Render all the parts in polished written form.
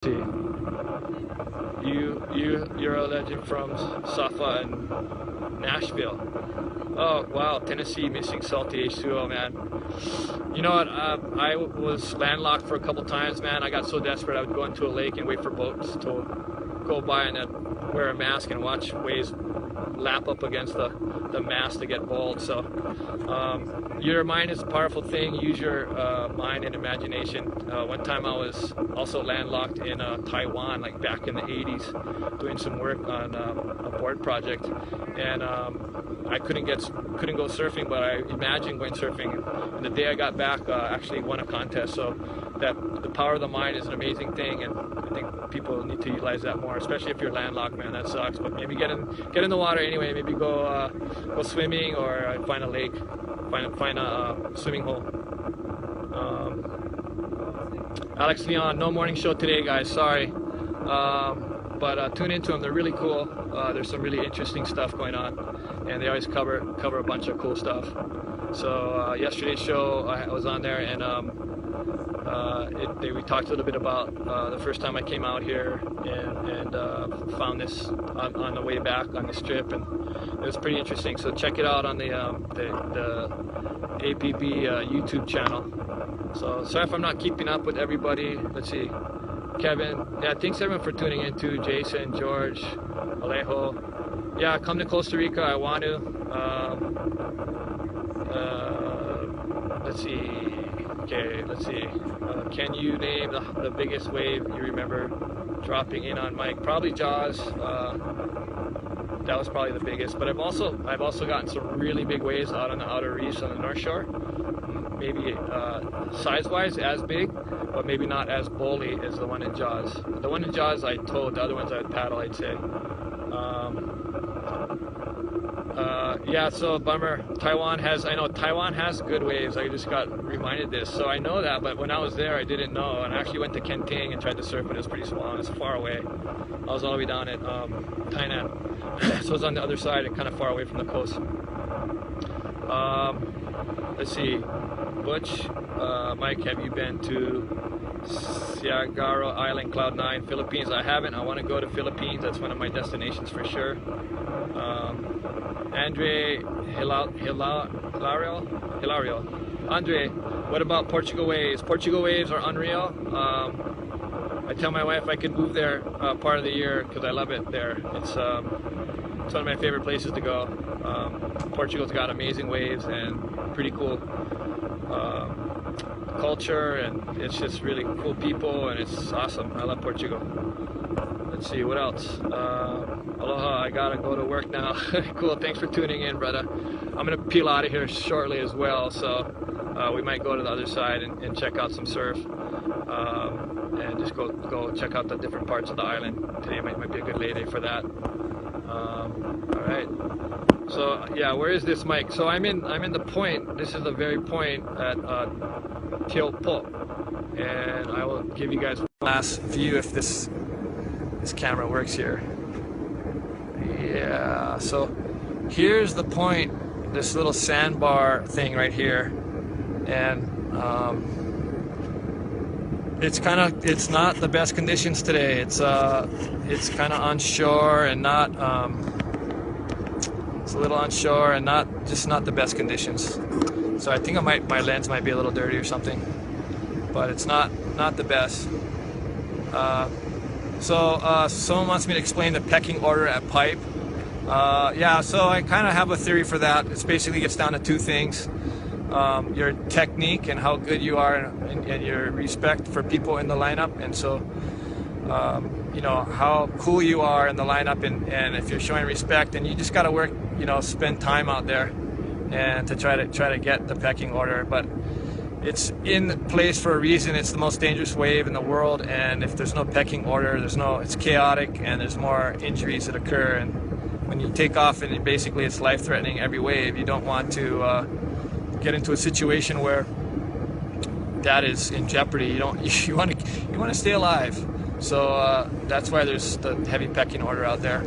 See, you're a legend from Safa and Nashville. Oh wow, Tennessee missing salty H2O, man. You know what? I was landlocked for a couple times, man. I got so desperate I would go into a lake and wait for boats to go by and then wear a mask and watch waves lap up against the mast to get bowled. So your mind is a powerful thing. Use your mind and imagination. One time I was also landlocked in Taiwan, like back in the 80s, doing some work on a board project, and I couldn't go surfing, but I imagined going surfing. And the day I got back, actually won a contest. So that the power of the mind is an amazing thing, and I think people need to utilize that more, especially if you're landlocked, man. That sucks. But maybe get in the water anyway. Maybe go swimming or find a lake, find a swimming hole. Alex Leon, no morning show today, guys. Sorry, but tune into them. They're really cool. There's some really interesting stuff going on, and they always cover a bunch of cool stuff. So yesterday's show, I was on there, and we talked a little bit about the first time I came out here and found this on the way back on this trip, and it was pretty interesting. So check it out on the APB YouTube channel. So sorry if I'm not keeping up with everybody. Let's see, Kevin. Yeah, thanks everyone for tuning in too. Jason, George, Alejo. Yeah, come to Costa Rica. I want to. Let's see. Okay, let's see. Can you name the biggest wave you remember dropping in on Mike? Probably Jaws. That was probably the biggest. But I've also gotten some really big waves out on the outer reefs on the North Shore. Maybe size-wise as big, but maybe not as bowly as the one in Jaws. The one in Jaws I towed. The other ones I'd paddle, I'd say. Yeah, so bummer. Taiwan has good waves. I just got reminded this. So I know that, but when I was there, I didn't know. And I actually went to Kenting and tried to surf, but it was pretty small. It was far away. I was all the way down at Tainan. So it was on the other side and kind of far away from the coast. Let's see. Butch, Mike, have you been to Siagaro Island, Cloud 9, Philippines? I haven't. I want to go to Philippines. That's one of my destinations for sure. Andre Hilario. Andre, what about Portugal waves? Portugal waves are unreal. I tell my wife I could move there part of the year because I love it there. It's one of my favorite places to go. Portugal's got amazing waves and pretty cool culture, and it's just really cool people, and it's awesome. I love Portugal. Let's see, what else? Aloha, I gotta go to work now. Cool, thanks for tuning in, brother. I'm gonna peel out of here shortly as well, so we might go to the other side and check out some surf, and just go check out the different parts of the island. Today might be a good lay day for that. All right. So yeah, where is this mic? So I'm in the point. This is the very point at teahupoo, and I will give you guys one last view if this camera works here. Yeah. So here's the point. This little sandbar thing right here, and it's not the best conditions today. It's kind of onshore and not. It's a little onshore and not the best conditions. So I think my lens might be a little dirty or something, but it's not the best. So someone wants me to explain the pecking order at pipe. Yeah, so I kind of have a theory for that. It basically gets down to two things: your technique and how good you are, and your respect for people in the lineup, and so. You know, how cool you are in the lineup, and if you're showing respect, and you just got to work, you know, spend time out there and to try to get the pecking order. But it's in place for a reason. It's the most dangerous wave in the world, and if there's no pecking order, it's chaotic, and there's more injuries that occur. And when you take off, and basically it's life-threatening every wave, you don't want to get into a situation where that is in jeopardy. You want to stay alive. So that's why there's the heavy pecking order out there.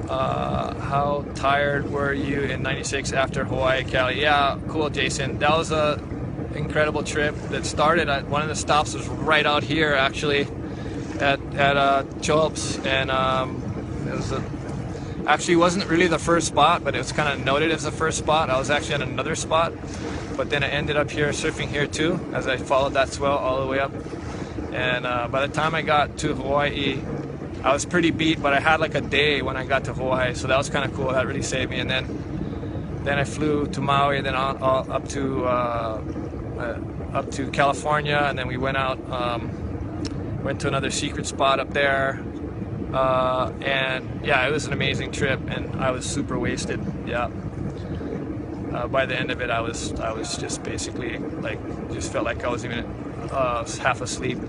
How tired were you in '96 after Hawaii, Cali? Yeah, cool, Jason. That was incredible trip that started at one of the stops was right out here actually at Chilps, and it was actually wasn't really the first spot, but it was kind of noted as the first spot. I was actually at another spot, but then I ended up here surfing here too as I followed that swell all the way up. And by the time I got to Hawaii, I was pretty beat, but I had like a day when I got to Hawaii, so that was kind of cool. That really saved me. And then I flew to Maui, and then up to California, and then we went out, went to another secret spot up there, and yeah, it was an amazing trip, and I was super wasted. Yeah. By the end of it, I was just basically like just felt like I was even half asleep.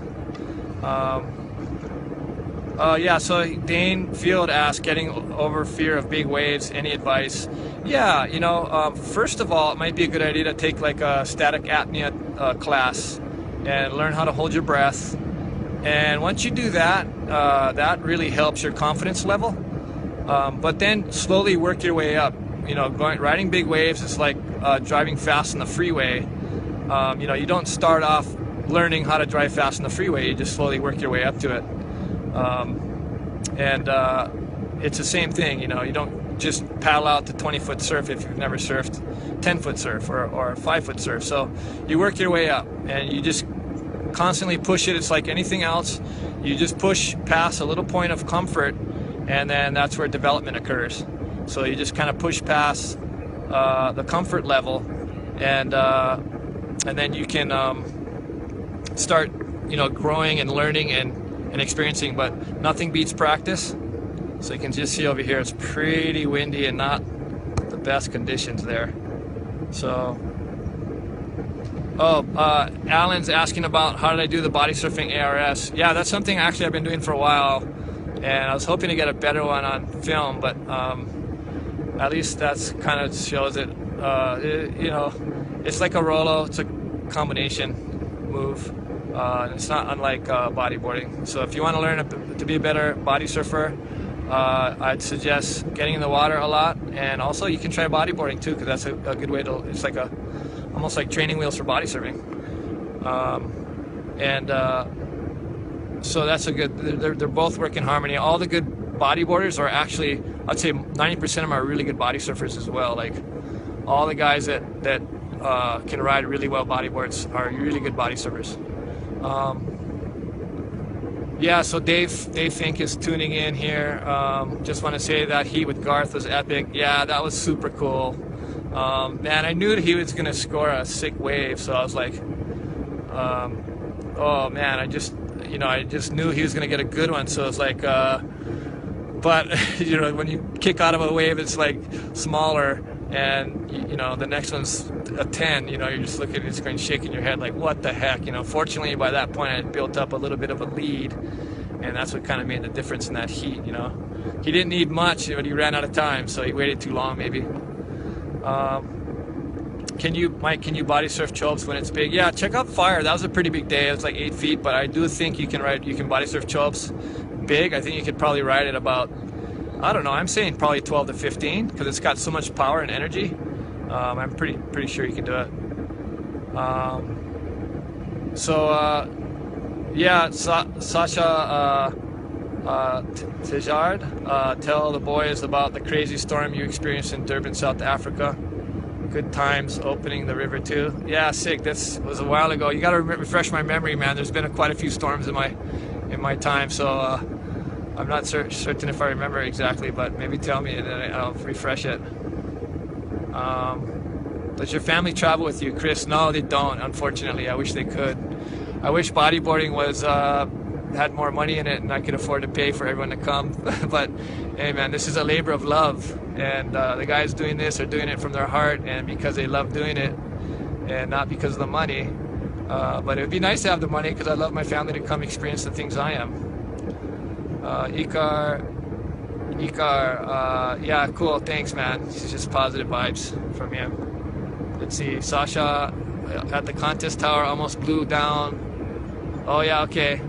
Yeah, so Dane Field asked, getting over fear of big waves, any advice? Yeah, you know, first of all, it might be a good idea to take like a static apnea class and learn how to hold your breath. And once you do that, that really helps your confidence level. But then slowly work your way up. You know, riding big waves is like driving fast on the freeway. You know, you don't start off learning how to drive fast on the freeway. You just slowly work your way up to it. It's the same thing, you know, you don't just paddle out to 20-foot surf if you've never surfed 10-foot surf or 5-foot surf. So you work your way up and you just constantly push it. It's like anything else. You just push past a little point of comfort, and then that's where development occurs. So you just kind of push past the comfort level, and then you can start, you know, growing and learning and experiencing. But nothing beats practice. So you can just see over here, it's pretty windy and not the best conditions there. So, Alan's asking about how did I do the body surfing ARS. Yeah, that's something actually I've been doing for a while, and I was hoping to get a better one on film, but at least that's kind of shows it. You know, it's like a Rolo. It's a combination move. It's not unlike bodyboarding. So if you want to learn to be a better body surfer, I'd suggest getting in the water a lot, and also you can try bodyboarding too, because that's a good way to. It's like almost like training wheels for body surfing. So that's a good. They're both work in harmony. All the good bodyboarders are actually, I'd say 90% of them are really good body surfers as well. Like all the guys that can ride really well bodyboards are really good body surfers. Yeah, so Dave Fink is tuning in here. Just want to say that heat with Garth was epic. Yeah, that was super cool. Man, I knew that he was going to score a sick wave, so I was like, oh man, I just knew he was going to get a good one. So it's like, but you know, when you kick out of a wave, it's like smaller, and you know the next one's a 10. You know, you're just looking at the screen, shaking your head like, what the heck? You know, fortunately by that point I had built up a little bit of a lead, and that's what kind of made the difference in that heat. You know, he didn't need much, but he ran out of time, so he waited too long maybe. Mike, can you body surf Chilps when it's big? Yeah, check out Fire. That was a pretty big day. It was like 8 feet, but I do think you can body surf Chilps big. I think you could probably ride it about, I don't know, I'm saying probably 12 to 15, because it's got so much power and energy. I'm pretty sure you can do it. Yeah, Sasha Tejard, tell the boys about the crazy storm you experienced in Durban, South Africa. Good times opening the river too. Yeah, sick. This was a while ago. You got to refresh my memory, man. There's been quite a few storms in my time, so I'm not certain if I remember exactly, but maybe tell me and then I'll refresh it. Does your family travel with you, Chris? No, they don't, unfortunately. I wish they could. I wish bodyboarding was had more money in it and I could afford to pay for everyone to come. But hey man, this is a labor of love, and the guys doing this are doing it from their heart and because they love doing it and not because of the money. But it would be nice to have the money because I love my family to come experience the things I am. Ikar, yeah, cool, thanks man. It's just positive vibes from you. Let's see, Sasha at the contest tower almost blew down. Oh yeah, okay.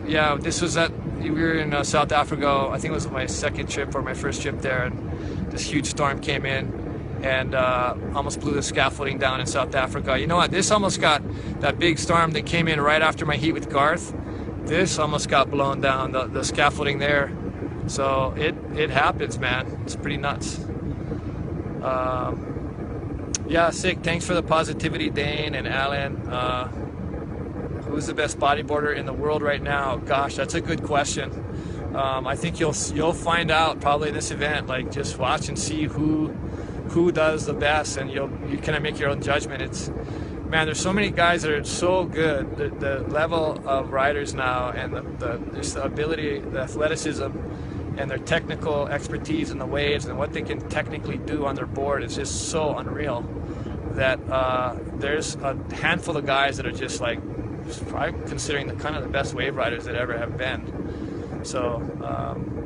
Yeah, this was we were in South Africa. I think it was my second trip or my first trip there, and this huge storm came in, and almost blew the scaffolding down in South Africa. You know what? This almost got, that big storm that came in right after my heat with Garth, this almost got blown down, the scaffolding there. So it happens, man. It's pretty nuts. Yeah, sick. Thanks for the positivity, Dane and Alan. Who's the best bodyboarder in the world right now? Gosh, that's a good question. I think you'll find out probably this event. Like, just watch and see who does the best, and you kind of make your own judgment. It's, man, there's so many guys that are so good. The level of riders now, and just the ability, the athleticism, and their technical expertise in the waves and what they can technically do on their board is just so unreal that there's a handful of guys that are just like, I'm considering the best wave riders that ever have been. So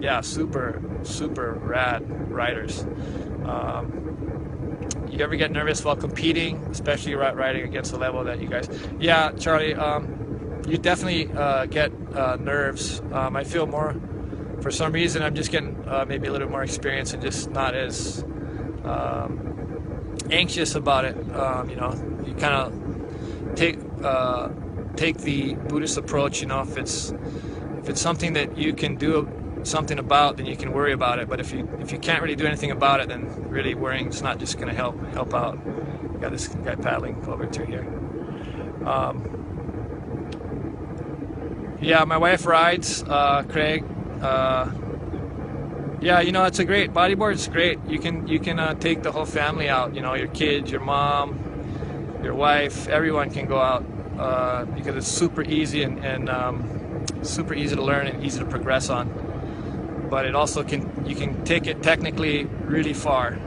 yeah, super rad riders. You ever get nervous while competing, especially riding against the level that you guys? Yeah, Charlie, you definitely get nerves. I feel more, for some reason, I'm just getting maybe a little more experience and just not as anxious about it. You know, you kind of take the Buddhist approach. You know, if it's something that you can do something about, then you can worry about it. But if you can't really do anything about it, then really worrying is not just going to help out. Got this guy paddling over to here. Yeah, my wife rides, Craig. Yeah, you know, it's a great bodyboard. It's great. You can take the whole family out. You know, your kids, your mom, your wife, everyone can go out because it's super easy and super easy to learn and easy to progress on. But it also you can take it technically really far.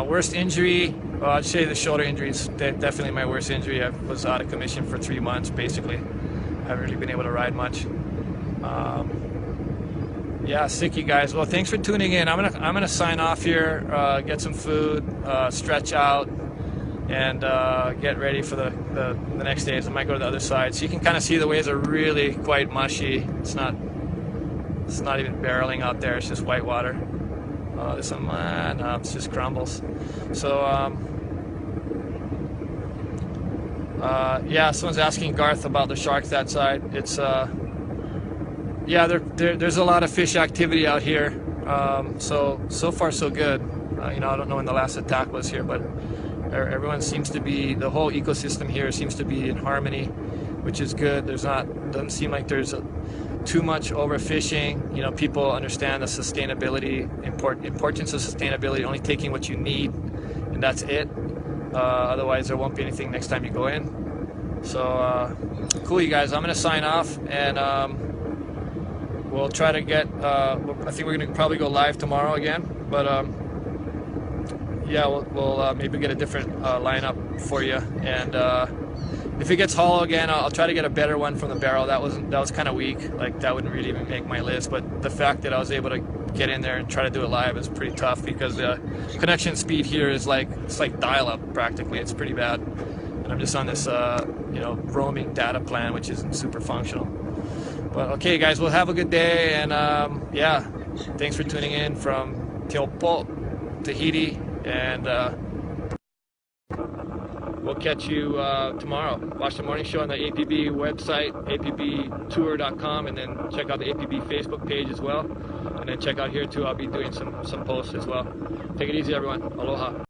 Worst injury, well, I'd say the shoulder injury is definitely my worst injury. I was out of commission for 3 months basically. I haven't really been able to ride much. Yeah, sick, you guys. Well, thanks for tuning in. I'm gonna sign off here, get some food, stretch out, and get ready for the next days. I might go to the other side, so you can kind of see the waves are really quite mushy. It's not even barreling out there. It's just white water. There's some, no, it's just crumbles. So yeah, someone's asking Garth about the sharks that side. It's yeah, there's a lot of fish activity out here. So far so good. You know, I don't know when the last attack was here, but everyone seems to be, the whole ecosystem here seems to be in harmony, which is good. Doesn't seem like there's too much overfishing. You know, people understand the sustainability, importance of sustainability, only taking what you need, and that's it. Otherwise, there won't be anything next time you go in. So cool, you guys. I'm gonna sign off, and we'll try to get. I think we're gonna probably go live tomorrow again, but yeah, we'll maybe get a different lineup for you, and if it gets hollow again, I'll try to get a better one from the barrel. That was kind of weak. Like, that wouldn't really even make my list. But the fact that I was able to get in there and try to do it live is pretty tough, because the connection speed here is it's like dial-up practically. It's pretty bad, and I'm just on this you know, roaming data plan, which isn't super functional. But okay, guys, well, have a good day, and yeah, thanks for tuning in from Teahupoo, Tahiti, and we'll catch you tomorrow. Watch the morning show on the APB website, apbtour.com, and then check out the APB Facebook page as well. And then check out here too. I'll be doing some posts as well. Take it easy, everyone. Aloha.